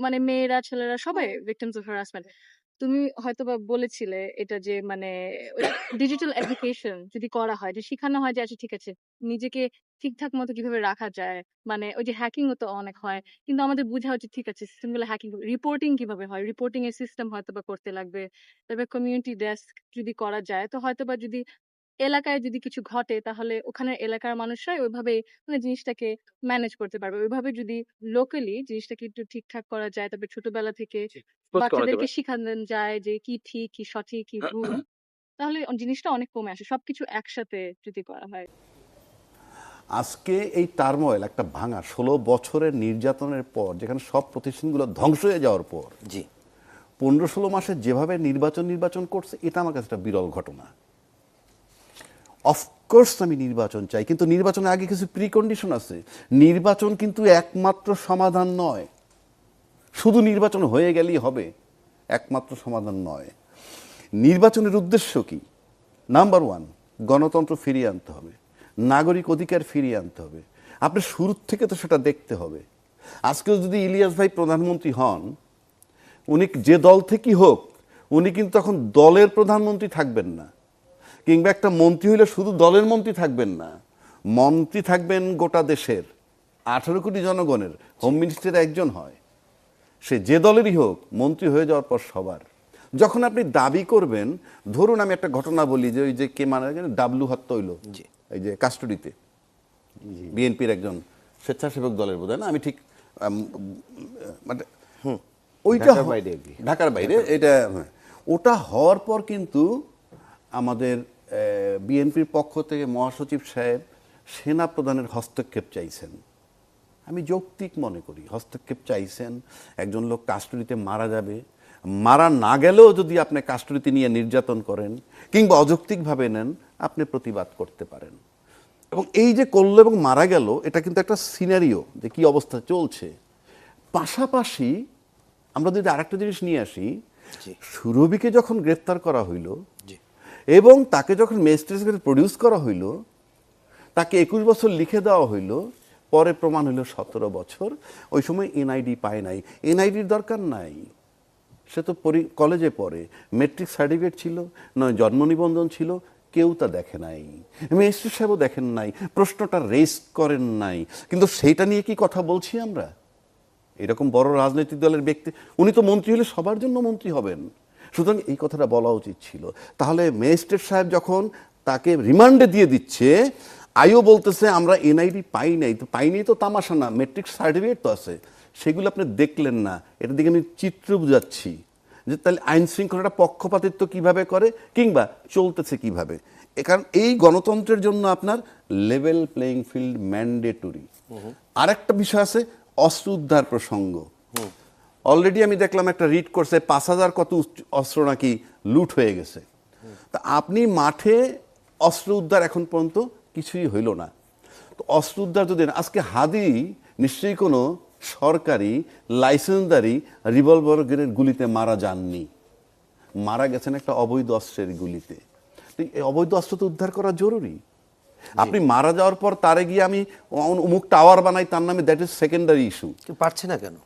মানে মেয়েরা ছেলেরা সবাই ভিকটিমস অফ হ্যারাসমেন্ট। তুমি হয়তোবা বলেছিলে এটা যে মানে ডিজিটাল এডুকেশন যদি করা হয়, যে শিখানো হয় যে আচ্ছা ঠিক আছে নিজেকে ঠিকঠাক মতো কিভাবে রাখা যায়, মানে ওই যে হ্যাকিং তো অনেক হয়, কিন্তু আমাদের বোঝা উচিত ঠিক আছে সিস্টেম গুলো হ্যাকিং, রিপোর্টিং কিভাবে হয়, রিপোর্টিং এর সিস্টেম হয়তোবা করতে লাগবে। তবে কমিউনিটি ডেস্ক যদি করা যায় তো হয়তোবা যদি এলাকায় যদি কিছু ঘটে তাহলে ওখানে এলাকার মানুষরাই ওইভাবে মানে জিনিসটাকে ম্যানেজ করতে পারবে। ওইভাবে যদি লোকালি জিনিসটাকে একটু ঠিকঠাক করা যায়, তবে ছোটবেলা থেকে খোঁজ কমাতে বাচ্চাদেরকে পারে। শিখানো যায় যে কি ঠিক কি সঠিক কি ভুল, তাহলে জিনিসটা অনেক কমে আসে সবকিছু একসাথে যদি করা হয়। আজকে এই টার্মোয়েল একটা ভাঙা 16 বছরের নির্যাতনের পর, যেখানে সব প্রতিষ্ঠানগুলো ধ্বংস হয়ে যাওয়ার পর জি 15-16 মাসে যেভাবে নির্বাচন করছে, এটা আমার কাছে একটা বিরল ঘটনা। অফকোর্স আমি নির্বাচন চাই, কিন্তু নির্বাচনের আগে কিছু প্রিকন্ডিশন আছে। নির্বাচন কিন্তু একমাত্র সমাধান নয়, শুধু নির্বাচন হয়ে গেলেই হবে একমাত্র সমাধান নয়। নির্বাচনের উদ্দেশ্য কি? নাম্বার ওয়ান, গণতন্ত্র ফিরিয়ে আনতে হবে, নাগরিক অধিকার ফিরিয়ে আনতে হবে। আপনি শুরুর থেকে তো সেটা দেখতে হবে। আজকেও যদি ইলিয়াস ভাই প্রধানমন্ত্রী হন, উনি যে দল থেকেই হোক, উনি কিন্তু তখন দলের প্রধানমন্ত্রী থাকবেন না, কিংবা একটা মন্ত্রী হইলে শুধু দলের মন্ত্রী থাকবেন না, মন্ত্রী থাকবেন গোটা দেশের 18 কোটি জনগণের। হোম মিনিস্টার একজন হয়, সে যে দলেরই হোক, মন্ত্রী হয়ে যাওয়ার পর সবার। যখন আপনি দাবি করবেন, ধরুন আমি একটা ঘটনা বলি, যে ওই যে কে মানে ডাবলু হত্যা হইল জি এই যে কাস্টডিতে, বিএনপির একজন স্বেচ্ছাসেবক দলের বোধ হয় না, আমি ঠিক মানে ওইটা ঢাকার বাইরে আর কি। ঢাকার বাইরে এটা, হ্যাঁ। ওটা হওয়ার পর কিন্তু আমাদের বিএনপির পক্ষ থেকে মহাসচিব সাহেব সেনা প্রধানের হস্তক্ষেপ চাইছেন। আমি যৌক্তিক মনে করি, হস্তক্ষেপ চাইছেন। একজন লোক কাস্টডিতে মারা যাবে, মারা না গেলেও যদি আপনি কাস্টডিতে নিয়ে নির্যাতন করেন কিংবা অযৌক্তিকভাবে নেন, আপনি প্রতিবাদ করতে পারেন। এবং এই যে করলো এবং মারা গেল, এটা কিন্তু একটা সিনারিও যে কি অবস্থা চলছে। পাশাপাশি আমরা যদি আরেকটা জিনিস নিয়ে আসি, জি সুরভিকে যখন গ্রেপ্তার করা হইল জি এবং তাকে যখন ম্যাজিস্ট্রেট প্রডিউস করা হইল, তাকে 21 বছর লিখে দেওয়া হইল, পরে প্রমাণ হইল 17 বছর। ওই সময় এনআইডি পায় নাই, এনআইডির দরকার নাই, সে তো কলেজে পড়ে, মেট্রিক সার্টিফিকেট ছিল, নয় জন্ম নিবন্ধন ছিল, কেউ তা দেখে নাই, ম্যাজিস্ট্রেট সাহেবও দেখেন নাই, প্রশ্নটা রেজ করেন নাই। কিন্তু সেইটা নিয়ে কি কথা বলছি আমরা? এরকম বড় রাজনৈতিক দলের ব্যক্তি, উনি তো মন্ত্রী হলে সবার জন্য মন্ত্রী হবেন, সুতরাং এই কথাটা বলা উচিত ছিল। তাহলে ম্যাজিস্ট্রেট সাহেব যখন তাকে রিমান্ডে দিয়ে দিচ্ছে, আইও বলতেছে আমরা এনআইডি পাই নাই, তো পাইনি তো তামাশা না, মেট্রিক সার্টিফিকেট তো আছে, সেগুলো আপনি দেখলেন না। এটা দিকে আমি চিত্র বুঝাচ্ছি যে তাহলে আইন শৃঙ্খলাটা পক্ষপাতিত্ব কিভাবে করে কিংবা চলতেছে কিভাবে। কারণ এই গণতন্ত্রের জন্য আপনার লেভেল প্লেইং ফিল্ড ম্যান্ডেটরি। আরেকটা বিষয় আছে, অস্ত্র উদ্ধার প্রসঙ্গ। অলরেডি আমি দেখলাম একটা রিড করছে 5,000 কত অস্ত্র নাকি লুট হয়ে গেছে। তা আপনি মাঠে অস্ত্র উদ্ধার এখন পর্যন্ত কিছুই হইল না। তো অস্ত্র উদ্ধার যদি আজকে হাদি নিশ্চয়ই কোনো সরকারি লাইসেন্সদারি রিভলভারের গুলিতে মারা যাননি, মারা গেছেন একটা অবৈধ অস্ত্রের গুলিতে। তো এই অবৈধ অস্ত্র তো উদ্ধার করা জরুরি। আপনি মারা যাওয়ার পর তারে গিয়ে আমি অমুক টাওয়ার বানাই, তার নামে দ্যাট ইজ সেকেন্ডারি ইস্যু। পারছে না কেন?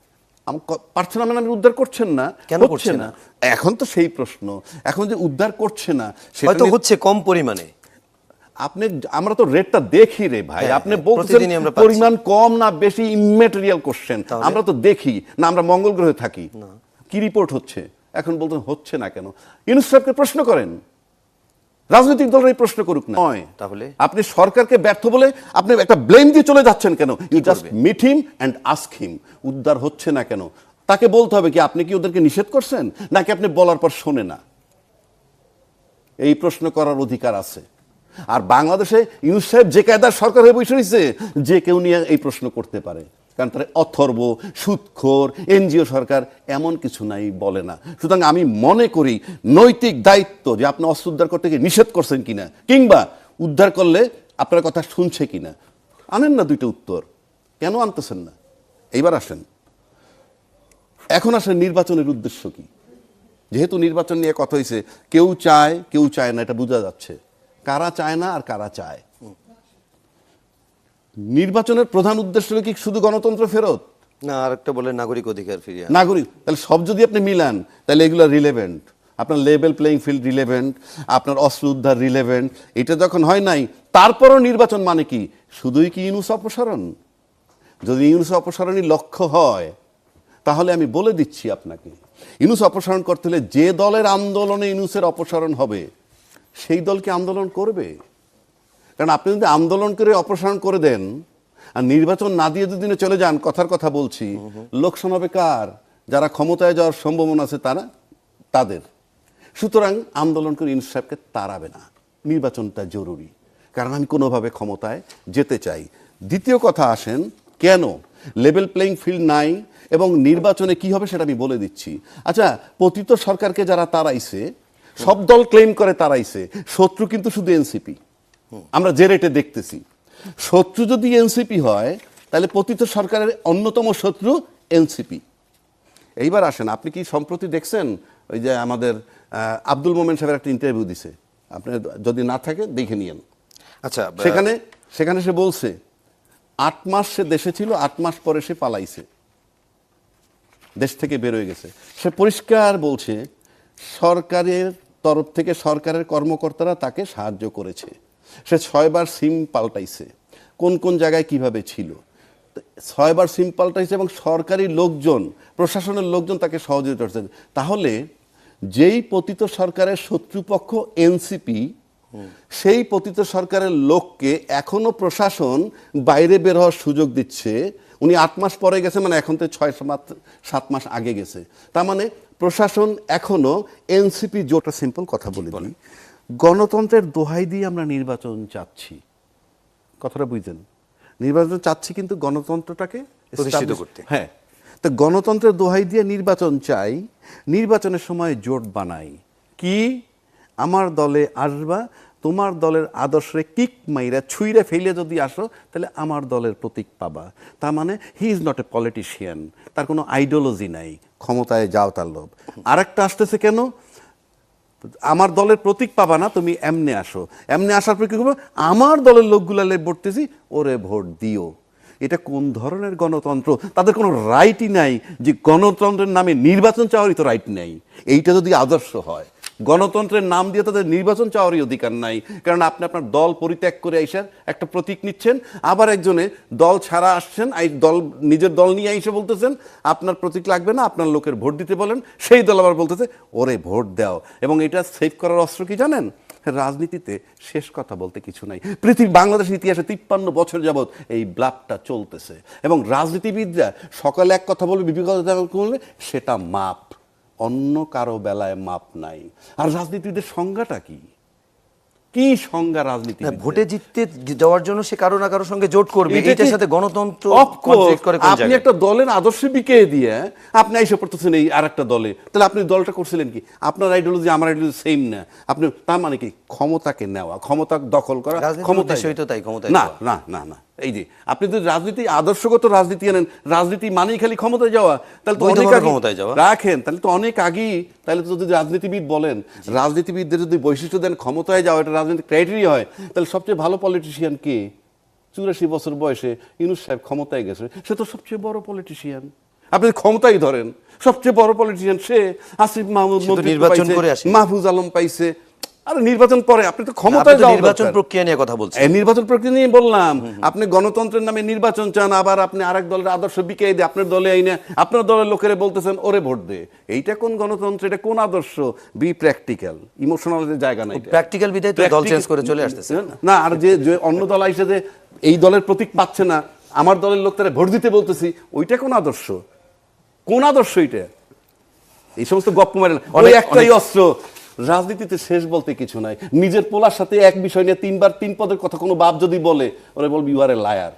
পারছে না মানে আপনি উদ্ধার করছেন না, কেন হচ্ছে করছে না। না? এখন তো সেই প্রশ্ন, এখন যে উদ্ধার করছে না সেটা হয়তো নিয়ে হচ্ছে কম পরিমাণে। আপনি, আমরা তো রেটটা দেখি রে ভাই, হ্যাঁ, আপনি হ্যাঁ, বলছেন প্রতিদিনই আমরা পাচ্ছি। পরিমাণ কম না বেশি, ইমেটেরিয়াল কোশ্চেন। তাহলে? আমরা তো দেখি না, আমরা মঙ্গল গ্রহে থাকি, কি রিপোর্ট হচ্ছে? এখন বলতেন হচ্ছে না কেন? ইউনূস সাহেবকে প্রশ্ন করেন, রাজনৈতিক দলের প্রশ্ন করুক না। নয়, তাহলে? আপনি সরকারকে ব্যর্থ বলে আপনি একটা ব্লেম দিয়ে চলে যাচ্ছেন কেন? You just meet him and ask him, উদ্ধার হচ্ছে না কেন? তাকে বলতে হবে কি আপনি কি ওদেরকে নিষেধ করছেন, নাকি আপনি বলার পর শোনে না? এই প্রশ্ন করার অধিকার আছে। আর বাংলাদেশে ইউনূস সাহেব যে কায়দার সরকার হয়ে বসে রয়েছে, যে কেউ নিয়ে এই প্রশ্ন করতে পারে, কারণ তারা অথর্ব, সুদখোর, এনজিও সরকার এমন কিছু নাই, বলে না। সুতরাং আমি মনে করি নৈতিক দায়িত্ব যে আপনি অস্ত্র উদ্ধার করতে গিয়ে নিষেধ করছেন কিনা, কিংবা উদ্ধার করলে আপনার কথা শুনছে কিনা। আনেন না দুইটা উত্তর, কেন আনতেছেন না? এইবার আসেন, এখন আসেন নির্বাচনের উদ্দেশ্য কি? যেহেতু নির্বাচন নিয়ে কথা হয়েছে, কেউ চায় কেউ চায় না, এটা বোঝা যাচ্ছে কারা চায় না আর কারা চায়। নির্বাচনের প্রধান উদ্দেশ্য কি শুধু গণতন্ত্র ফেরত? না, আরেকটা বলে নাগরিক অধিকার ফিরিয়ে আনা। নাগরিক, তাহলে সব যদি আপনি মিলান তাহলে এগুলো রিলেভেন্ট। আপনার লেভেল প্লেইং ফিল্ড রিলেভেন্ট, আপনার অস্ত্র উদ্ধার রিলেভেন্ট। এটা যখন হয় নাই, তারপরও নির্বাচন মানে কি? শুধুই কি ইউনূস অপসারণ? যদি ইউনূস অপসারণই লক্ষ্য হয় তাহলে আমি বলে দিচ্ছি আপনাকে, ইউনূস অপসারণ করতে হলে যে দলের আন্দোলনে ইউনূসের অপসারণ হবে সেই দলকে আন্দোলন করবে। কারণ আপনি যদি আন্দোলন করে অপসারণ করে দেন আর নির্বাচন না দিয়ে দুদিনে চলে যান, কথার কথা বলছি, লোকসান হবে কার? যারা ক্ষমতায় যাওয়ার সম্ভাবনা আছে তাদের। সুতরাং আন্দোলন করে ইউনূস সাহেবকে তাড়াবে না, নির্বাচনটা জরুরি, কারণ আমি কোনোভাবে ক্ষমতায় যেতে চাই। দ্বিতীয় কথা আসেন, কেন লেভেল প্লেইং ফিল্ড নাই এবং নির্বাচনে কি হবে সেটা আমি বলে দিচ্ছি। আচ্ছা, পতিত সরকারকে যারা তাড়াইছে, সব দল ক্লেম করে তাড়াইছে, শত্রু কিন্তু শুধু এনসিপি। আমরা যে রেটে দেখতেছি, শত্রু যদি এনসিপি হয় তাহলে পতিত সরকারের অন্যতম শত্রু এনসিপি। এইবার আসেন, আপনি কি সম্প্রতি দেখছেন ওই যে আমাদের আব্দুল মোমেন সাহেবের একটা ইন্টারভিউ দিছে? আপনি যদি না থাকে দেখে নিয়েন। আচ্ছা, সেখানে সে বলছে 8 মাস সে দেশে ছিল, 8 মাস পরে সে পালাইছে, দেশ থেকে বের হয়ে গেছে। সে পরিষ্কার বলছে সরকারের তরফ থেকে সরকারের কর্মকর্তারা তাকে সাহায্য করেছে। সে 6 বার সিম পাল্টাইছে, কোন কোন জায়গায় কিভাবে ছিল, 6 বার সিম পাল্টাইছে এবং সরকারি লোকজন, প্রশাসনের লোকজন তাকে সহযোগিতা করছেন। তাহলে যেই পতিত সরকারের শত্রুপক্ষ এনসিপি, সেই পতিত সরকারের লোককে এখনো প্রশাসন বাইরে বের হওয়ার সুযোগ দিচ্ছে। উনি 8 মাস পরে গেছে, মানে এখন তো 6-7 মাস আগে গেছে। তার মানে প্রশাসন এখনো এনসিপি জোটটা। সিম্পল কথা বলি, গণতন্ত্রের দোহাই দিয়ে আমরা নির্বাচন চাচ্ছি, কথাটা বুঝছেন? নির্বাচন চাচ্ছি কিন্তু গণতন্ত্রটাকে প্রতিষ্ঠিত করতে। হ্যাঁ, তো গণতন্ত্রের দোহাই দিয়ে নির্বাচন চাই, নির্বাচনের সময় জোট বানাই কি? আমার দলে আসবা, তোমার দলের আদর্শে কিক মাইরা ছুঁইরা ফেলে যদি আসো তাহলে আমার দলের প্রতীক পাবা। তার মানে he is not a politician, তার কোনো আইডিওলজি নাই, ক্ষমতায় যাও তার লোভ। আরেকটা আসতেছে কেন? আমার দলের প্রতীক পাবা না, তুমি এমনে আসো, এমনে আসার পর কি করবো? আমার দলের লোকগুলা ভোটতেছি, ওরে ভোট দিও। এটা কোন ধরনের গণতন্ত্র? তাদের কোনো রাইটই নাই যে গণতন্ত্রের নামে নির্বাচন চাওয়ারই তো রাইট নেই। এইটা যদি আদর্শ হয়, গণতন্ত্রের নাম দিয়ে তাদের নির্বাচন চাওয়ারই অধিকার নাই। কারণ আপনি আপনার দল পরিত্যাগ করে আইসার একটা প্রতীক নিচ্ছেন, আবার একজনে দল ছাড়া আসছেন, নিজের দল নিয়ে এসে বলতেছেন আপনার প্রতীক লাগবে না, আপনার লোকের ভোট দিতে বলেন, সেই দল আবার বলতেছে ওরে ভোট দাও। এবং এটা সেভ করার অস্ত্র কি জানেন? রাজনীতিতে শেষ কথা বলতে কিছু নাই। বাংলাদেশের ইতিহাসে 53 বছর যাবৎ এই ব্লাফটা চলতেছে এবং রাজনীতিবিদরা সকালে এক কথা বলবে, বিপদে বলবে সেটা মাপ, অন্য কারো বেলায় মাপ নাই। আর রাজনীতিবিদের সংজ্ঞাটা কি? কি সংজ্ঞা রাজনীতি? ভোটে জিততে যাওয়ার জন্য সে কারো না কারোর সঙ্গে জোট করবে, এটার সাথে গণতন্ত্র অফকোর্স। করে কোন আপনি জায়গায়? একটা দলের আদর্শ বিকে দিয়ে আপনি এসে পড়তেছেন এই আরেকটা দলে, তাহলে আপনি দলটা করছিলেন কি? আপনার আইডিওলজি আমার আইডিওলজি সেম না। আপনি তার মানে কি? ক্ষমতাকে নেওয়া, ক্ষমতা দখল করা, ক্ষমতা না না না না। এই যে আপনি যদি রাজনীতি, আদর্শগত রাজনীতি আনেন, রাজনীতি মানেই খালি ক্ষমতায় যাওয়া, তাহলে তো অনেক ক্ষমতায় যাওয়া রাখেন, তাহলে তো অনেক আগেই, তাহলে তো যদি রাজনীতিবিদ বলেন, রাজনীতিবিদদের যদি বৈশিষ্ট্য দেন ক্ষমতায় যাওয়া, এটা রাজনীতি ক্রাইটেরিয়া হয়, তাহলে সবচেয়ে ভালো পলিটিশিয়ান কে? 84 বছর বয়সে ইউনূস সাহেব ক্ষমতায় গেছে, সে তো সবচেয়ে বড় পলিটিশিয়ান। আপনি ক্ষমতাই ধরেন, সবচেয়ে বড় পলিটিশিয়ান সে। আসিফ মাহমুদ নির্বাচন করে আসে, মাহফুজ আলম পাইছে। আরে নির্বাচন পরে, আপনি তো ক্ষমতায় যাওয়া, নির্বাচন প্রক্রিয়া নিয়ে কথা বলছেন। নির্বাচন প্রক্রিয়া নিয়ে বললাম। আপনি গণতন্ত্রের নামে নির্বাচন চান, আবার আপনি আরেক দলের আদর্শ বিকে দিয়ে আপনার দলে আইনে আপনার দলের লোকেরা বলতেছেন ওরে ভোট দে। এইটা কোন গণতন্ত্র? এটা কোন আদর্শ? বি প্র্যাকটিক্যাল, ইমোশনাল জায়গা নাই। প্র্যাকটিক্যাল বিধায় তো দল চেঞ্জ করে চলে আসতেছে না। আর যে অন্য দল আইসে যে এই দলের প্রতীক পাচ্ছে না, আমার দলের লোক তারা ভোট দিতে বলতেছি, ওইটা কোন আদর্শ? কোন আদর্শ এটা? এই সমস্ত গপ্প মারে না, ওই একটাই অস্ত্র। রাজনীতিতে শেষ বলতে কিছু নাই। নিজের পোলার সাথে এক বিষয় নিয়ে 3 বার 3 পদের কথা কোনো বাপ যদি বলে, ওরা বলবি ইউ আর এ লায়ার।